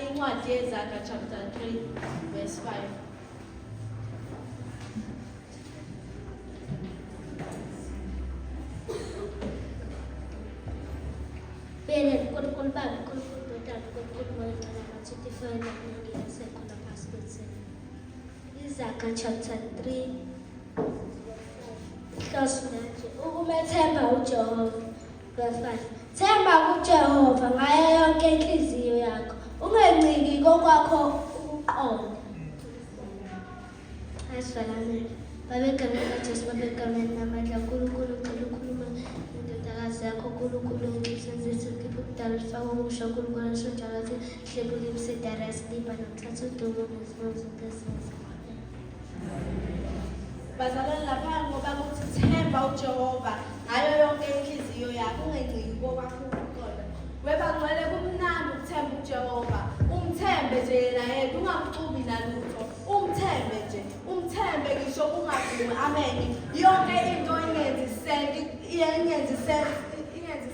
incwadi yeZakha chapter 3 verse 5. Bene, uNkulunkulu baba, uNkulunkulu Ndodana, uNkulunkulu Moya Oyingcwele, ngathi ifana nangiyasekho lapha sibenzele. iZakha chapter 3 verse 9. Ukumethemba uJehova verse 5. Themba kuJehova ngayo yonke inhliziyo yakho, ungenciki kokwakho ukuqonda. Asivalane. Babegameni kaJesu, babegameni namandla, uNkulunkulu ngicela ukhuluma indodakazi yakho, uNkulunkulu ngisenzise ngiphe ukudala lifake okusha, uNkulunkulu asho njalo athi hlebula imsidara yasilipha nokuthatha udumo nezimo zonke ezinzima. Bazalwane lapha ngoba kuthi themba uJehova ngayo yonke inhliziyo yakho, ungenciki kokwakho ukuqonda. Webangcwele kumnandi ukuthemba uJehova. Umthembe nje yena yedwa, ungamcubi nalutho. Umthembe nje, umthembe ngisho kungavumi. Amen. Yonke into ingenzi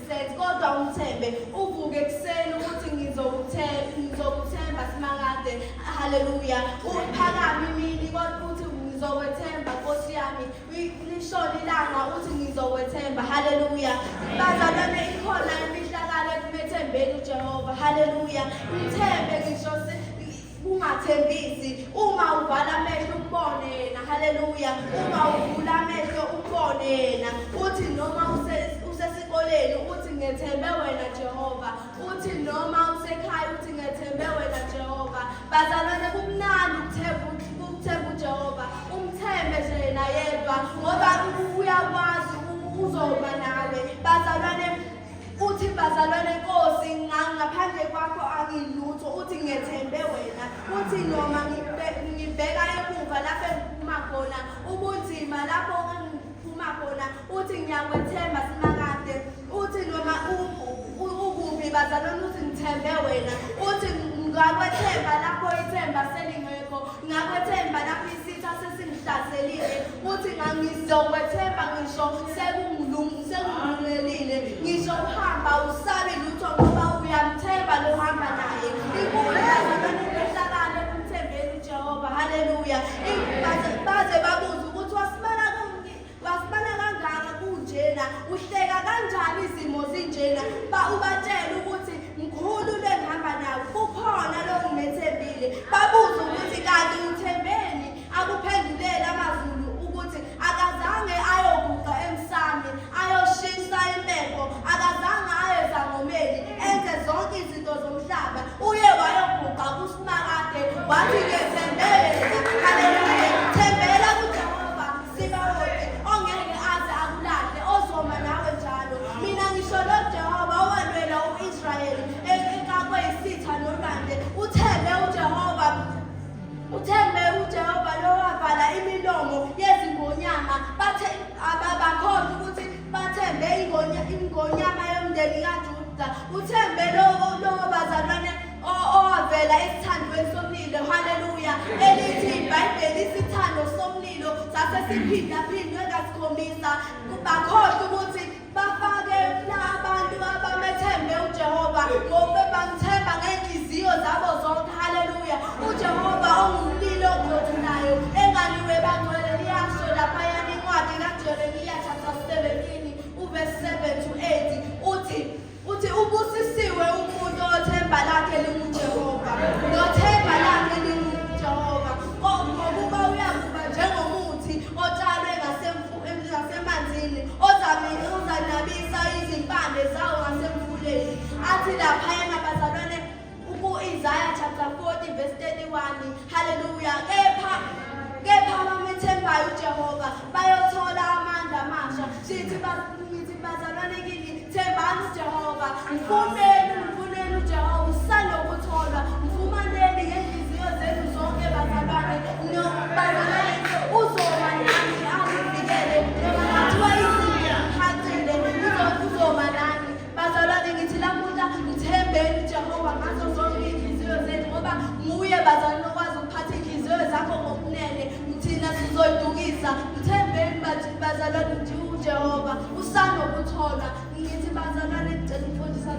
sense kodwa umthembe. Uvuke ekuseni ukuthi ngizokuthemba simakade. Haleluya. Uphakame imini kodwa uthi ngizokwethemba Nkosi yami. Lishona ilanga uthi ngizokwethemba. Haleluya. Bazalwane ikhona imihlakalo ekumethembeni uJehova. Haleluya. Mthembe ngisho ungathembisi. Uma uvala amehlo umbone yena. Haleluya. Uma uvula amehlo umbone yena. Uthi noma usesikoleni uthi ngethembe wena Jehova. Uthi noma usekhaya uthi ngethembe wena Jehova. Bazalwane kumnandi ukuthemba uJehova. Umthembe nje yena yedwa ngoba uyakwazi uzoba nawe. Bazalwane uthi bazalwane Nkosi ngaphandle kwakho angilutho. Uthi ngethembe wena. Uthi noma ngibheka emuva lapho engiphuma khona, ubunzima lapho engiphuma khona, uthi ngiyakwethemba simakade. Uthi noma ukuphi bazalwane uthi ngithembe wena. Uthi ngakwethemba lapho ithemba selingekho, ngakwethemba lapho isitha sesingihlaselile. Uthi ngizokwethemba ngisho sekungilungelile. Ngisho uhamba usabi lutho ngoba uyamthemba lo hamba naye. Inkulu bazalwane umehlakalo ekumthembeni uJehova. Haleluya. Baze babuza ukuthi wasibala kangaka kunjena, uhleka kanjani izimo zinjena. Ubatshela ukuthi mkhulu lengihamba nawe, kukhona lo ngimethembile. Babuza ukuthi kanti uthembeni? Akuphendulele amazulu ukuthi akazange ayoguqa emsamo, ayoshisa impepho, akazange aye ezangomeni, enze zonke izinto zomhlaba. Uye wayoguqa kusimakade wathi ngethembela. Haleluya. Thembela kuJehova sikawonke ongeke aze akulahle, ozoma nawe njalo. Mina ngisho lo Jehova owalwela u-Israyeli kweyisitha nolwandle. Uthembe uJehova lo wavala imilomo yezingonyama. Abakhohlwa ukuthi bathembe ingonyama yomndeni kaJuda. Uthembe lo bazalwane owavela esithandweni somlilo. Haleluya. Elithi iBhayibheli isithando somlilo sasesiphindaphindwe kasikhombisa. Bakhohlwa ukuthi bafake abantu abamethembe uJehova ngoba bamthemba ngenhliziyo zabo zonke. Haleluya. uJehova ongumlilo oqothunayo. Engaliwe bangcwele liyasho laphaya incwadi kaJeremiya chapter 17 verse 7 to 8. Uthi ubusisiwe umuntu othemba lakhe linguJehova. Nothemba lakhe linguJehova. Ngoba uyakuba njengomuthi otshalwe ngasemanzini, ozanabisa izimpande zawo ngasemfuleni. Athi laphaya bazalwane ku-Isaiah chapter 40 verse 31. Haleluya. Kepha abamethembayo uJehova bayothola amandla amasha. Sithi bazalwane kini thembani uJehova. Mfuneni uJehova usanokutholwa. Mfumaneni ngenhliziyo zenu zonke bazalwane. Bazalwane uzoba nani azivikele. Noma ngathiwa izinto ngiphathile uzoba nani. Bazalwane ngithi lamuhla mthembeni uJehova ngazo zonke inhliziyo zenu ngoba nguye bazalwane okwazi ukuphatha inhliziyo zakho ngokunene. Thina sizoyidukisa. Mthembeni bazalwane nje uJehova usanokuthola. Ngithi bazalwane ngicela ukufundisa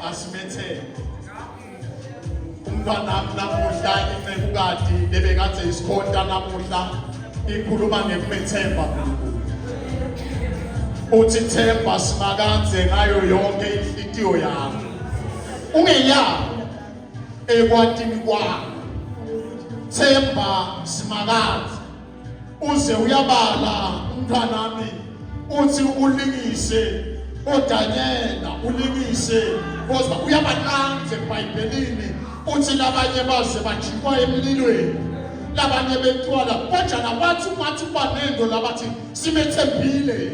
Asimethe umntwana namuhla incekukade lebekade isikhonta namuhla ikhuluma ngekumethemba uNkulunkulu. Uthi themba simakadze ngayo yonke inhlitiyo yakho. Ungeyazi ekwatini kwakho. Themba simakadze uze uyabala umntwanami uthi ulingise oDanyela ulingise ngoba uyabananze eBhayibhelini uthi labanye baze bajikwa emlilweni labanye betwala kodwa wathi umathi banendo labathi simethembile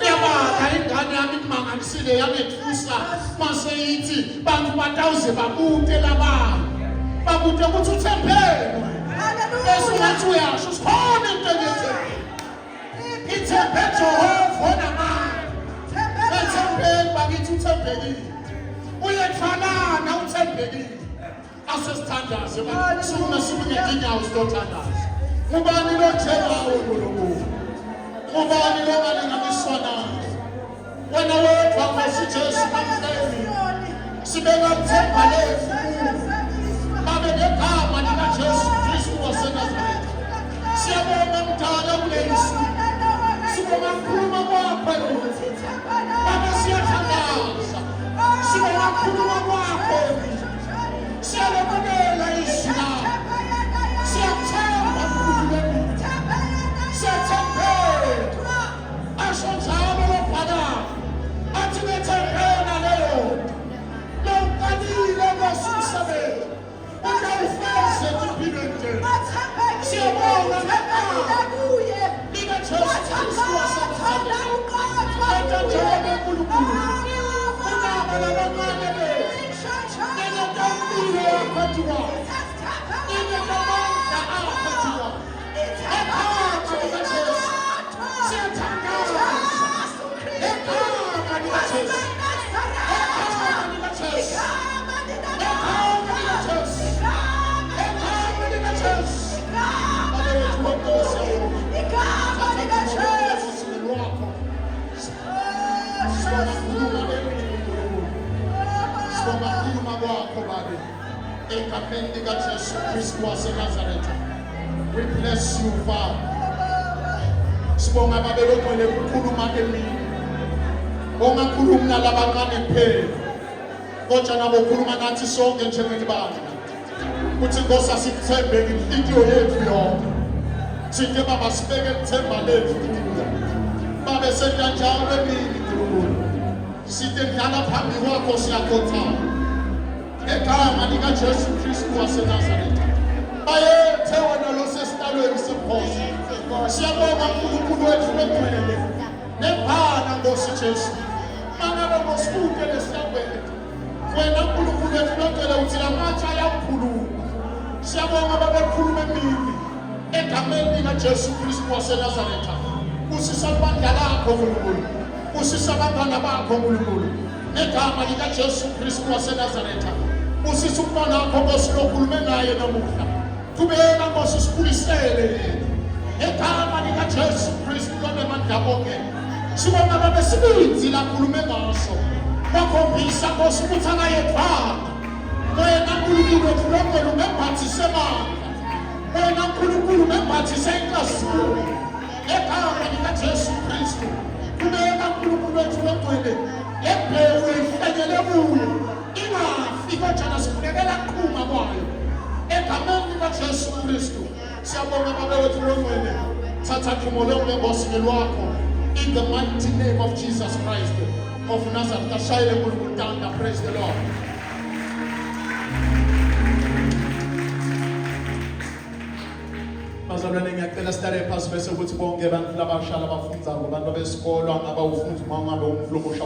uyabaka ingane yami kumanganisile yangethusa mase yithi bantu batawuze bakute labantu bakute ukuthi uthembele bese wathi uyasho sikhona into engenze ithembe Jehova namanje ethembeni bakithi uthembekile uyethalana uthembekile asesithandaze sifuna sibengezinyawo sithandaze ngubani lo thelawo uNkulunkulu ngubani lo balinganiswa naye wena wedwa Nkosi Jesu namhlanje sibeka uthemba lethu babe ngegama lika Jesu Kristu waseNazaretha siyabonga mdala kulelisu sibonga ukukhuluma kwakho Baba siyathandaza sibonga ukukhuluma kwakho siyalobela izwi siyathemba uNkulunkulu siyathemba asho njalo loBhana athi bethembena leyo lokuqalile ngosisabe ungawufeze empilweni egameni likaJesu Kristu waseNazaretha. We bless you, Father. Sibonga babelogcwele ukukhuluma emini. Ongakhulumi nalabancane kuphela. Kodwa nabo ukhuluma nathi sonke njengelibandla. Uthi Nkosi asikuthembe inhliziyo yethu yonke. Sithe Baba sibeke ithemba lethu kuwe. Baba senza njalo emini Nkulunkulu. Sithe ngidlala phambi kwakho siyakhothama. Egama likaJesu Kristu waseNazaretha. Bayethe wena losesitalweni sephoso. Siyabonga uNkulunkulu wethu ogcwele. Nephana Nkosi Jesu. Mangabe ngosibuke lesiyabonga. Wena uNkulunkulu wethu ogcwele uthi lamatsha ayakhuluma. Siyabonga Baba khuluma emini. Egameni likaJesu Kristu waseNazaretha. Usisa ibandla lakho Nkulunkulu. Usisa abantwana bakho Nkulunkulu. Egama likaJesu Kristu waseNazaretha. Usisa umntwana wakho Nkosi lokhulume naye namuhla. Kubeka Nkosi sikhulisele. Egama likaJesu Kristu lonemandla konke. Sibonga Baba sibinzi lakhulume ngaso. Bakhombisa Nkosi ukuthi akayedwana. Wena Nkulunkulu wethu lonke ungemphathise amandla. Wena Nkulunkulu ungemphathise inkazimulo. Egama likaJesu Kristu. Kubeka Nkulunkulu wethu logcwele. Lebhewu ihlanyele kuyo. Ingafi kodwa sifunekela qhuma kwayo. Egameni likaJesu Kristu. Siyabonga Baba wethu longcwele. Thatha qhumo lonke ngosini lwakho. In the mighty name of Jesus Christ of Nazareth. Ashayele Nkulunkulu ntanda. Praise the Lord. Bazalwane ngiyacela sitale phansi bese ukuthi bonke abantu labasha labafundzayo abantu besikolo ngaba ufunza uma ngabe umfuluko